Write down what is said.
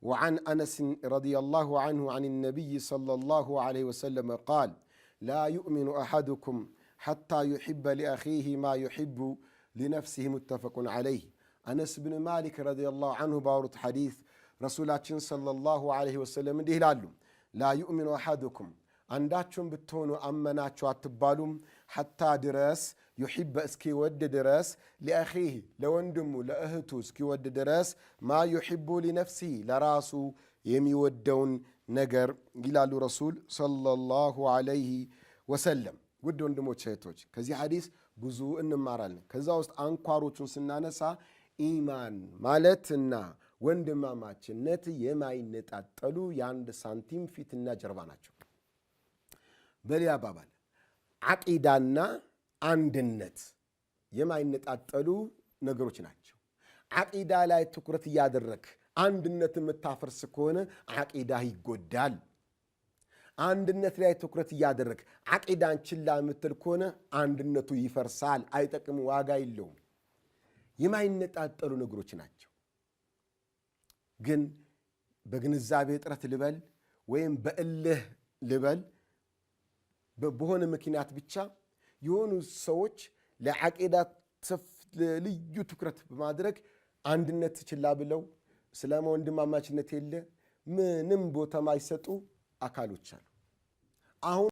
وعن أنس رضي الله عنه عن النبي صلى الله عليه وسلم قال لا يؤمن أحدكم حتى يحب لأخيه ما يحب لنفسه متفق عليه أنس بن مالك رضي الله عنه باورت حديث رسولاتين صلى الله عليه وسلم دي لالو لا يؤمن أحدكم عنداتكم بتونوا أمناتكم أتبالهم حتى درس يحب اسكي ود درس لأخيه لوندمو لأهتو اسكي ود درس ما يحب لنفسه لراسو يمي ودون نجر ይላሉ ረሱል ሰለላሁ ዐለይሂ ወሰለም። ውድ ወንድሞች እህቶች ከዚህ ሐዲስ ብዙ እንማራለን። ከዛ ውስጥ አንኳሮቹን ስናነሳ ኢማን ማለትና ወንድማማችነት የማይነጣጠሉ የአንድ ሳንቲም ፊትና ጀርባ ናቸው። በሌላ አባባል ዓቂዳና አንድነት የማይነጣጠሉ ነገሮች ናቸው። ዓቂዳ ላይ ትኩረት እያደረግ አንድነት የምታፈርስ ከሆነ ዓቂዳ ይጎዳል። አንድነት ላይ ትኩረት እያደረግ ዓቂዳን ችላ የምትል ከሆነ አንድነቱ ይፈርሳል፣ አይጠቅም፣ ዋጋ የለውም። የማይነጣጠሉ ነገሮች ናቸው። ግን በግንዛቤ እጥረት ልበል ወይም በእልህ ልበል በሆነ ምክንያት ብቻ የሆኑ ሰዎች ለዓቂዳ ልዩ ትኩረት በማድረግ አንድነት ችላ ብለው እስላም ወንድማማችነት የለ ምንም ቦታ ማይሰጡ አካሎች አሉ። አሁን